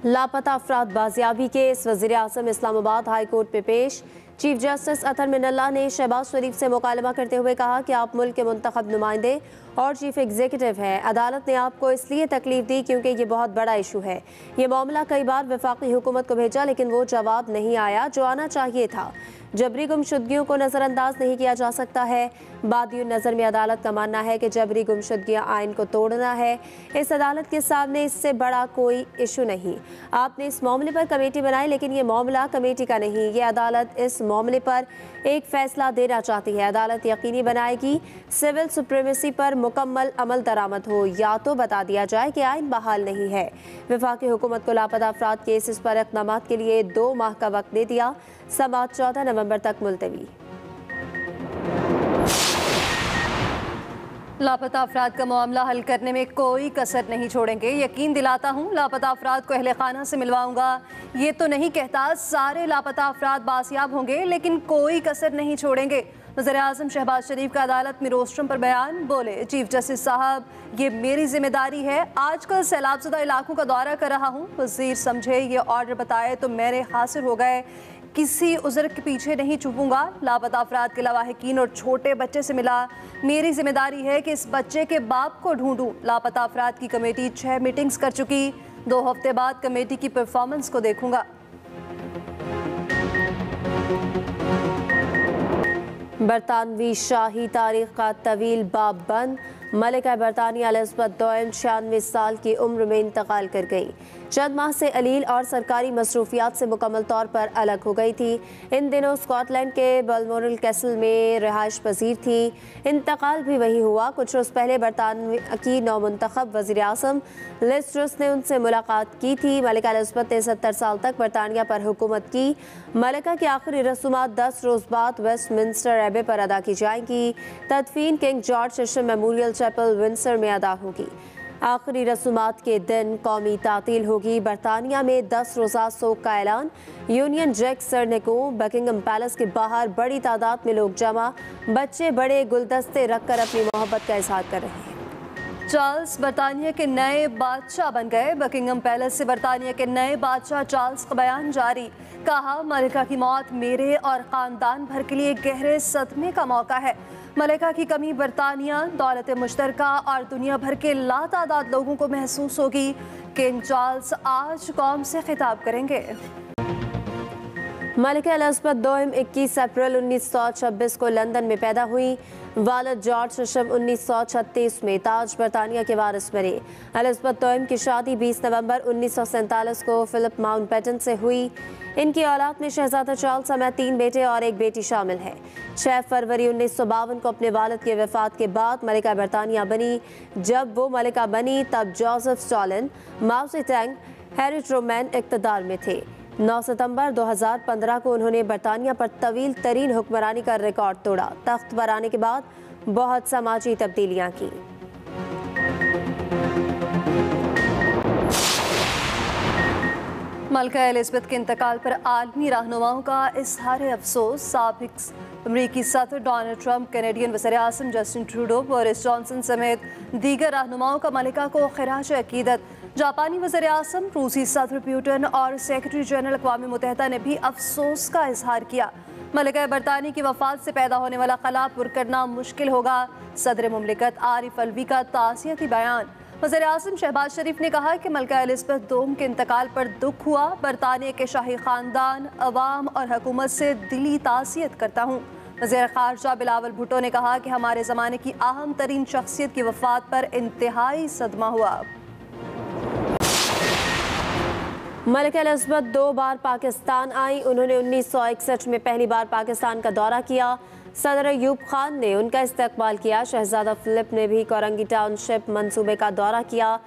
लापता अफराद बाजियाबी केस वज़ीर-ए-आज़म इस्लामाबाद हाई कोर्ट में पेश। चीफ जस्टिस अतर मिनल्ला ने शहबाज शरीफ से मुकालमा करते हुए कहा कि आप मुल्क के मुंतखब नुमाइंदे और चीफ एग्जीक्यूटिव हैं। अदालत ने आपको इसलिए तकलीफ दी क्योंकि ये बहुत बड़ा इशू है। ये मामला कई बार वफाकी हुकूमत को भेजा लेकिन वो जवाब नहीं आया जो आना चाहिए था। जबरी गुमशुदगियों को नज़रअंदाज नहीं किया जा सकता है। बादियुन नज़र में अदालत का मानना है कि जबरी गुमशुदगियाँ आइन को तोड़ना है। इस अदालत के सामने इससे बड़ा कोई इशू नहीं। आपने इस मामले पर कमेटी बनाई लेकिन ये मामला कमेटी का नहीं। ये अदालत इस मामले पर एक फैसला देना चाहती है। अदालत यकीनी बनाएगी सिविल सुप्रीमेसी पर मुकम्मल अमल दरामद हो, या तो बता दिया जाए कि आइन बहाल नहीं है। वफाकी हुकूमत को लापता अफराद केसेस पर इक़दाम के लिए 2 माह का वक्त दे दिया। समाअत 14 नवंबर तक मुलतवी। लापता अफराद का मामला हल करने में कोई कसर नहीं छोड़ेंगे। यकीन दिलाता हूँ लापता अफराद को अहले खाना से मिलवाऊंगा। ये तो नहीं कहता सारे लापता अफराद बासियाब होंगे, लेकिन कोई कसर नहीं छोड़ेंगे। वज़ीर-ए-आज़म शहबाज शरीफ का अदालत में रोस्ट्रम पर बयान। बोले, चीफ जस्टिस साहब, ये मेरी जिम्मेदारी है। आजकल सैलाबज़दा इलाकों का दौरा कर रहा हूँ। वज़ीर समझे ये ऑर्डर बताए तो मेरे हासिल हो गए। किसी उज़र के पीछे नहीं छुपूंगा। लापता अफराद के लवाहिकीन और छोटे बच्चे से मिला। मेरी जिम्मेदारी है कि इस बच्चे के बाप को ढूंढूं। लापता अफराद की कमेटी 6 मीटिंग्स कर चुकी। 2 हफ्ते बाद कमेटी की परफॉर्मेंस को देखूंगा। बरतानवी शाही तारीख का तवील बाब बंद। मलिका बरतानिया एलिज़ाबेथ II 96 साल की उम्र में इंतकाल कर गई। चंद माह से अलील और सरकारी मसरूफियात से मुकम्मल तौर पर अलग हो गई थी। इन दिनों स्कॉटलैंड के बलमोरल कैसल में रिहाइश पजीर थी। इंतकाल भी वही हुआ। कुछ रोज़ पहले बरतानिया की नौमुंतखब वज़ीर-ए-आज़म लिज़ ट्रुस ने उनसे मुलाकात की थी। मलिका एलिज़ाबेथ ने 70 साल तक बरतानिया पर हुकूमत की। मलिका की आखिरी रसूमात 10 रोज़ बाद वेस्टमिंस्टर एबे पर अदा की जाएंगी। तदफीन king George church memorial chapel Windsor में अदा होगी। आखिरी रसूमात के दिन कौमी तातील होगी। बरतानिया में 10 रोज़ा सोग का ऐलान। यूनियन जैक सरनेकों बकिंगम पैलेस के बाहर बड़ी तादाद में लोग जमा। बच्चे बड़े गुलदस्ते रखकर अपनी मोहब्बत का इजहार कर रहे हैं। चार्ल्स बरतानिया के नए बादशाह बन गए। बकिंगम पैलेस से बरतानिया के नए बादशाह चार्ल्स का बयान जारी। कहा, मलिका की मौत मेरे और ख़ानदान भर के लिए गहरे सदमे का मौका है। मलिका की कमी बरतानिया, दौलत मुश्तरका और दुनिया भर के लातादाद लोगों को महसूस होगी। किंग चार्ल्स आज कौम से खिताब करेंगे। मलिका एलिज़ाबेथ II 21 अप्रैल 1926 को लंदन में पैदा हुई। वालिद जॉर्ज चशम 1936 में ताज बरतानिया के वारिस बने। एलिज़ाबेथ II की शादी 20 नवंबर 1947 को फिलिप माउंटबेटन से हुई। इनकी औलाद में शहजादा चार्ल्स समेत 3 बेटे और 1 बेटी शामिल है। 6 फरवरी 1952 को अपने वालिद के वफात के बाद मलिका बरतानिया बनी। जब वो मलिका बनी तब जोसेफ स्टालिन, माओ ज़ेडुंग, हैरी ट्रूमैन इक़्तिदार में थे। 9 सितंबर 2015 को उन्होंने बरतानिया पर तवील तरीन हुक्मरानी का रिकॉर्ड तोड़ा। तख्त पर आने के बाद बहुत समाजी तब्दीलियां की। मलिका एलिज़ाबेथ के इंतकाल पर आलमी रहनुमाओं का इज़हार अफसोस। साबिक़ अमरीकी सदर डोनाल्ड ट्रंप, कैनेडियन वज़ीर-ए-आज़म जस्टिन ट्रूडो, बोरिस जॉनसन समेत दीगर रहनुमाओं का मलिका को खिराज अकीदत। जापानी वज़ीर-ए-आज़म, रूसी सदर पुतिन और सेक्रेटरी जनरल अक़वाम मुत्तहिदा ने भी अफसोस का इज़हार किया। मलिका बरतानी की वफ़ात से पैदा होने वाला खला पुर करना मुश्किल होगा। सदर मुमलिकत आरिफ अलवी का ताज़ियती बयान। वज़ीर-ए-आज़म शहबाज शरीफ ने कहा कि मलिका एलिज़ाबेथ II के इंतकाल पर दुख हुआ। बरतानिया के शाही ख़ानदान, अवाम और हुकूमत से दिली ताज़ियत करता हूँ। वज़ीर ख़ारजा बिलावल भुट्टो ने कहा कि हमारे ज़माने की अहम तरीन शख्सियत की वफ़ात पर इंतहाई सदमा हुआ। मलिका एलिज़ाबेथ 2 बार पाकिस्तान आई। उन्होंने 1961 में पहली बार पाकिस्तान का दौरा किया। सदर अयूब खान ने उनका इस्तकबाल किया। शहजादा फिलिप ने भी कोरंगी टाउनशिप मंसूबे का दौरा किया।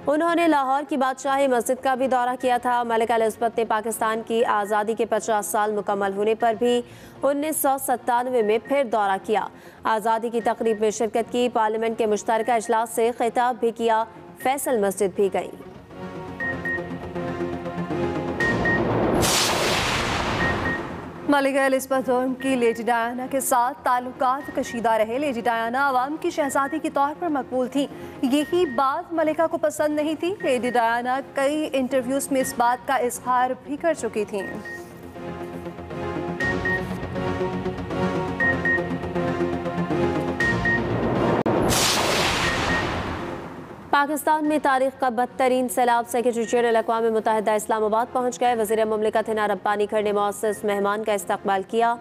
उन्होंने लाहौर की बादशाही मस्जिद का भी दौरा किया था। मलिका एलिज़ाबेथ ने पाकिस्तान की आज़ादी के 50 साल मुकम्मल होने पर भी 1997 में फिर दौरा किया। आज़ादी की तकरीब में शिरकत की। पार्लियामेंट के मुश्तरका इजलास से खिताब भी किया। फैसल मस्जिद भी गई। मलिका एलिज़ाबेथ की लेडी डायना के साथ ताल्लुकात कशीदा रहे। लेडी डायना आवाम की शहजादी के तौर पर मकबूल थी, यही बात मलिका को पसंद नहीं थी। लेडी डायना कई इंटरव्यूज में इस बात का इजहार भी कर चुकी थी। पाकिस्तान में तारीख का बदतरीन सैलाब। सेक्रेटरी जनरल अक़वाम मुत्तहिदा इस्लामाबाद पहुँच गए। वज़ीर मुमलिकत हिना रब्बानी खर ने मुअज़्ज़ज़ मेहमान का इस्तकबाल किया।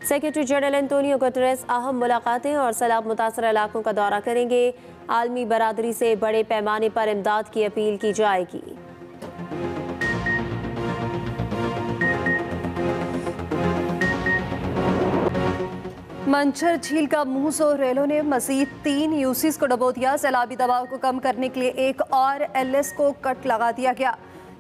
सेक्रेटरी जनरल एंटोनियो गुतरेस अहम मुलाकातें और सैलाब मुतासर इलाकों का दौरा करेंगे। आलमी बरादरी से बड़े पैमाने पर इमदाद की अपील की जाएगी। मंचर झील का मुंह सो रेलों ने मजीद 3 यूसीज को डबो दिया। सैलाबी दबाव को कम करने के लिए एक और एलएस को कट लगा दिया गया।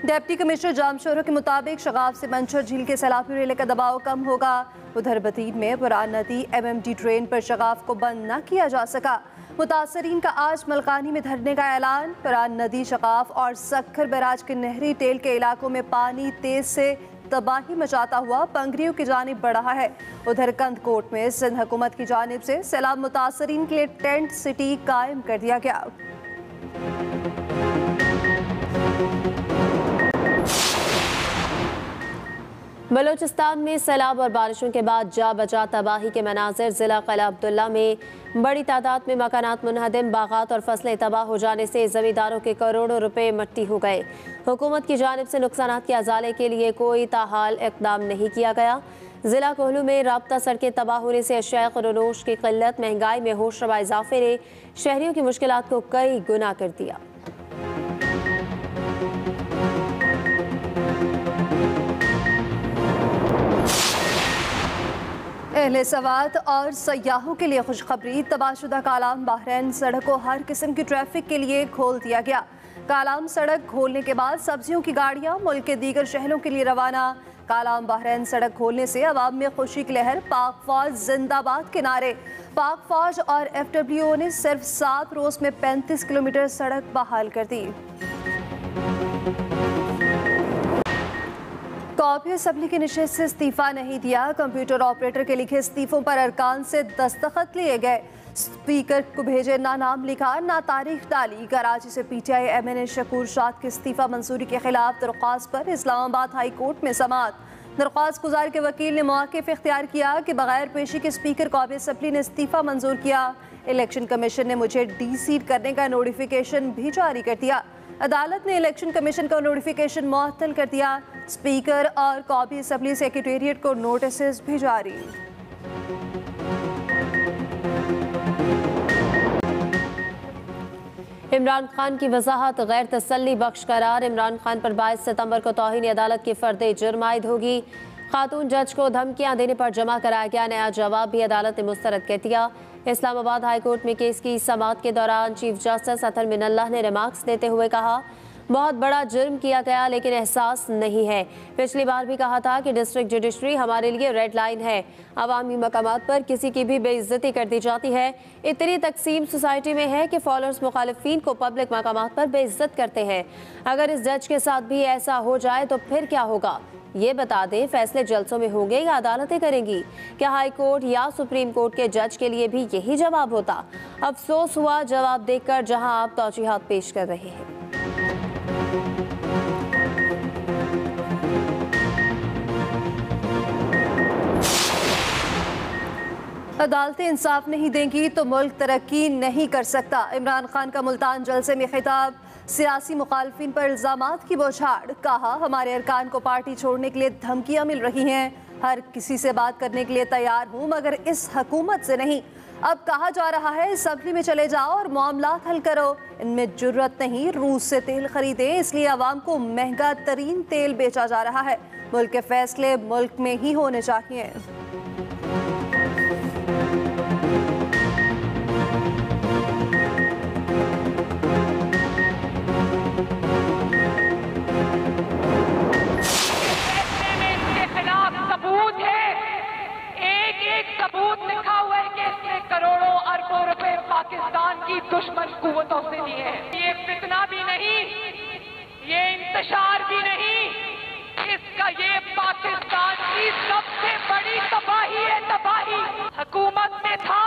डिप्टी कमिश्नर जामशोरों के मुताबिक शगाफ से मंचर झील के सैलाबी रेले का दबाव कम होगा। उधर बतीन में पुरान नदी MMD ट्रेन पर शगाफ को बंद न किया जा सका। मुतासरीन का आज मलकानी में धरने का ऐलान। पुरान नदी, शगाफ और सक्खर बैराज के नहरी टेल के इलाकों में पानी तेज से तबाही मचाता हुआ पंगरियों की जानिब बढ़ा है। उधर कंदकोट में सिंध हुकूमत की जानिब से सैलाब मुतासरीन के लिए टेंट सिटी कायम कर दिया गया। बलूचिस्तान में सैलाब और बारिशों के बाद जा बजा तबाही के मनाजिर। जिला क़िला अब्दुल्ला में बड़ी तादाद में मकानात मुनहदम, बागात और फसलें तबाह हो जाने से ज़मींदारों के करोड़ों रुपए मट्टी हो गए। हुकूमत की जानिब से नुकसानात के अजाले के लिए कोई ताहाल इक़दाम नहीं किया गया। ज़िला कोहलू में राब्ता सड़कें तबाह होने से अशिया ख़ुरोनोश की क़िल्लत, महंगाई में होशरबा इजाफे ने शहरियों की मुश्किलात को कई गुना कर दिया। अहले सवात और सयाहों के लिए खुशखबरी। तबाहशुदा कालाम बहरैन सड़क को हर किस्म की ट्रैफिक के लिए खोल दिया गया। कालाम सड़क खोलने के बाद सब्जियों की गाड़ियां मुल्क के दीगर शहरों के लिए रवाना। कालाम बहरैन सड़क खोलने से अवाम में खुशी की लहर। पाक फौज जिंदाबाद के नारे। पाक फौज और FWO ने सिर्फ 7 रोज में 35 किलोमीटर सड़क बहाल कर दी। कौमी असम्बली की नशिस्त से इस्तीफा नहीं दिया। कंप्यूटर ऑपरेटर के लिखे इस्तीफों पर अरकान से दस्तखत लिए गए। स्पीकर को भेजे ना नाम लिखा ना तारीख डाली। कराची से PTI MNA शकूर शाद के इस्तीफा मंजूरी के खिलाफ दरख्वास्त पर इस्लामाबाद हाई कोर्ट में समाअत। दरख्वास्त गुजार के वकील ने मौक़िफ़ इख्तियार किया कि बगैर पेशी के स्पीकर कौमी असम्बली ने इस्तीफा मंजूर किया। इलेक्शन कमीशन ने मुझे डी-सीट करने का नोटिफिकेशन भी जारी कर दिया। अदालत ने इलेक्शन कमीशन का नोटिफिकेशन मुअत्तल कर दिया। स्पीकर और कौमी असम्बली सेक्रेटेरिएट को नोटिस भी जारी। इमरान खान की वजाहत गैर तसल्ली बख्श करार। इमरान खान पर 22 सितंबर को तौहीन अदालत की फर्द जुर्म आयद होगी। खातून जज को धमकियां देने पर जमा कराया गया नया जवाब भी अदालत ने मुस्तरद कर दिया। इस्लामाबाद हाई कोर्ट में केस की समाअत के दौरान चीफ जस्टिस अतर मिनल्लाह ने रिमार्क्स देते हुए कहा, बहुत बड़ा जुर्म किया गया लेकिन एहसास नहीं है। पिछली बार भी कहा था कि डिस्ट्रिक्ट जुडिशरी हमारे लिए रेड लाइन है। अवामी मकामात पर किसी की भी बेइज्जती कर दी जाती है। इतनी तकसीम सोसाइटी में है कि फॉलोअर्स मुखालिफिन को पब्लिक मकामात पर बेइज्जत करते हैं। अगर इस जज के साथ भी ऐसा हो जाए तो फिर क्या होगा? ये बता दें, फैसले जल्सों में होंगे या अदालतें करेंगी? क्या हाई कोर्ट या सुप्रीम कोर्ट के जज के लिए भी यही जवाब होता? अफसोस हुआ जवाब देखकर जहां आप तौजीहात पेश कर रहे हैं। अदालतें इंसाफ नहीं देंगी तो मुल्क तरक्की नहीं कर सकता। इमरान खान का मुल्तान जलसे में खिताब। सियासी मुखालफिन पर इल्जामात की बौछार। कहा, हमारे अरकान को पार्टी छोड़ने के लिए धमकियां मिल रही हैं। हर किसी से बात करने के लिए तैयार हूं मगर इस हुकूमत से नहीं। अब कहा जा रहा है असम्बली में चले जाओ और मामलात हल करो। इनमें जुर्रत नहीं। रूस से तेल खरीदें, इसलिए आवाम को महंगा तरीन तेल बेचा जा रहा है। मुल्क के फैसले मुल्क में ही होने चाहिए। पाकिस्तान की दुश्मन कुव्वतों से लिए। ये फितना भी नहीं, ये इंतशार भी नहीं, इसका ये पाकिस्तान की सबसे बड़ी तबाही है, तबाही। हुकूमत में था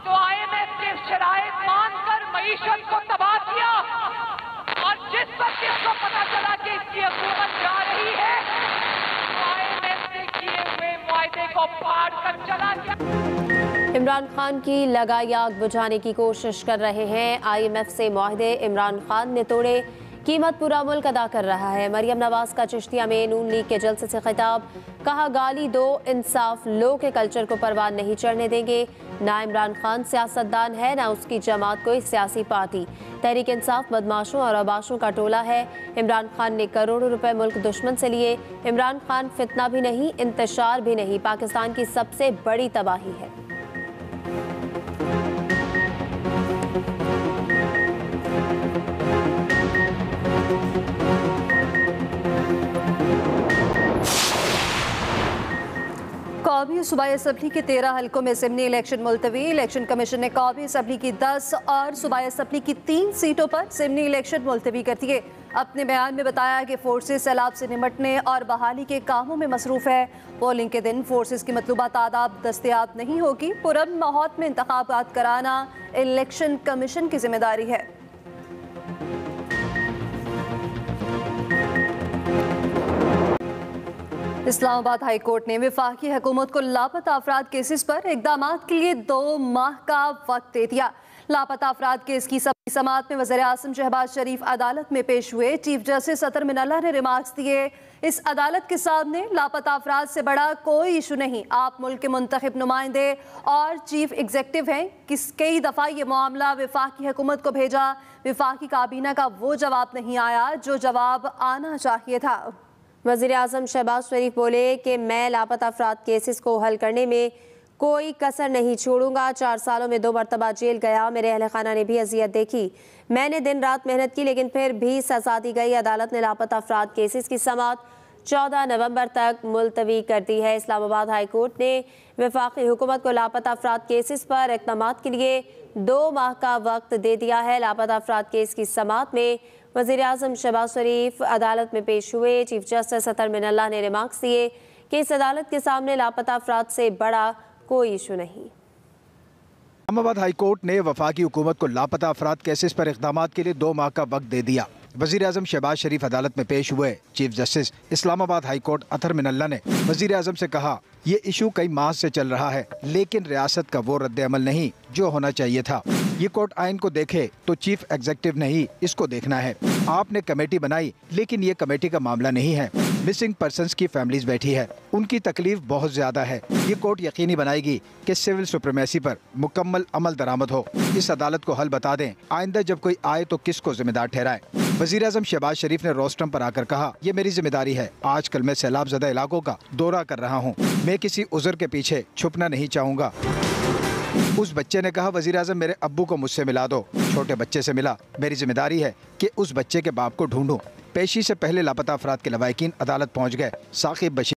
तो IMF के शराइत मानकर मईशत को तबाह किया, और जिस वक्त इसको पता चला कि इसकी हुकूमत जा रही है, तो IMF से किए हुए मुआहदे को फाड़ कर चला गया। इमरान खान की लगाई आग बुझाने की कोशिश कर रहे हैं। IMF से मुआहदे इमरान खान ने तोड़े, कीमत पूरा मुल्क अदा कर रहा है। मरियम नवाज का चिश्तिया में नून लीग के जलसे से खिताब, कहा गाली दो, इंसाफ लो के कल्चर को परवान नहीं चढ़ने देंगे। ना इमरान खान सियासतदान है, ना उसकी जमात कोई सियासी पार्टी। तहरीक इंसाफ बदमाशों और अबाशों का टोला है। इमरान खान ने करोड़ों रुपए मुल्क दुश्मन से लिए। इमरान खान फितना भी नहीं, इंतशार भी नहीं, पाकिस्तान की सबसे बड़ी तबाही है। कौमी सूबाई असम्बली के 13 हल्कों में ज़िमनी इलेक्शन मुलतवी। इलेक्शन कमीशन ने कौमी असम्बली की 10 और सूबाई असम्बली की 3 सीटों पर ज़िमनी इलेक्शन मुलतवी कर दिए। अपने बयान में बताया कि फोर्सेस सैलाब से निमटने और बहाली के कामों में मसरूफ़ है। पोलिंग के दिन फोर्सेस की मतलूबा तादाद दस्तयाब नहीं होगी। पुरअमन माहौल में इंतखाबात कराना इलेक्शन कमीशन की जिम्मेदारी है। इस्लामाबाद हाई कोर्ट ने वफाकी हुकूमत को लापता अफराद केसेस पर इक़दाम के लिए 2 माह का वक्त दे दिया। लापता अफराद केस की सबकी समाअत में वज़ीर आज़म शहबाज शरीफ अदालत में पेश हुए। चीफ जस्टिस अतर मिनल्ला ने रिमार्क्स दिए, इस अदालत के सामने लापता अफराद से बड़ा कोई इशू नहीं। आप मुल्क के मुंतखब नुमाइंदे और चीफ एग्जीक्यूटिव हैं। कई दफ़ा ये मामला वफाकी हुकूमत को भेजा, वफाकी काबीना का वो जवाब नहीं आया जो जवाब आना चाहिए था। वज़ीर आज़म शहबाज शरीफ बोले कि मैं लापता अफराद केसेस को हल करने में कोई कसर नहीं छोड़ूंगा। 4 सालों में 2 मरतबा जेल गया, मेरे अहल खाना ने भी अजियत देखी। मैंने दिन रात मेहनत की, लेकिन फिर भी सजा दी गई। अदालत ने लापता अफराद केसेस की समाअत 14 नवंबर तक मुलतवी कर दी है। इस्लामाबाद हाई कोर्ट ने वफाकी हुकूमत को लापता अफराद केसेस पर इक़दाम के लिए 2 माह का वक्त दे दिया है। लापता अफराद केस की समाअत में वज़ीर आज़म शहबाज शरीफ अदालत में पेश हुए। चीफ जस्टिस अतर मिनल्ला ने रिमार्क्स दिए कि इस अदालत के सामने लापता अफराद से बड़ा कोई इशू नहीं। इस्लामाबाद हाई कोर्ट ने वफाकी हुकूमत को लापता अफराद केसेस पर इक़दाम के लिए 2 माह का वक्त दे दिया। वज़ीर आज़म शहबाज शरीफ अदालत में पेश हुए। Chief justice Islamabad high court Athar Minallah ने वज़ीर आज़म से कहा, ये इशू कई माह से चल रहा है, लेकिन रियासत का वो रद्द अमल नहीं जो होना चाहिए था। ये कोर्ट आइन को देखे तो चीफ एग्जीक्यूटिव नहीं, इसको देखना है। आपने कमेटी बनाई, लेकिन ये कमेटी का मामला नहीं है। मिसिंग पर्सन्स की फैमिलीज बैठी है, उनकी तकलीफ बहुत ज्यादा है। ये कोर्ट यकीनी बनाएगी कि सिविल सुप्रीमेसी पर मुकम्मल अमल दरामद हो। इस अदालत को हल बता दें, आइंदा जब कोई आए तो किसको जिम्मेदार ठहराए। वज़ीर आज़म शहबाज शरीफ ने रोस्टम पर आकर कहा, ये मेरी जिम्मेदारी है। आजकल मैं सैलाब ज़दा इलाकों का दौरा कर रहा हूँ, मैं किसी उज़र के पीछे छुपना नहीं चाहूँगा। उस बच्चे ने कहा, वज़ीर आज़म मेरे अब्बू को मुझसे मिला दो। छोटे बच्चे से मिला। मेरी जिम्मेदारी है कि उस बच्चे के बाप को ढूंढूं। पेशी से पहले लापता अफराद के लवाहिकीन अदालत पहुँच गए। साकिब बशीर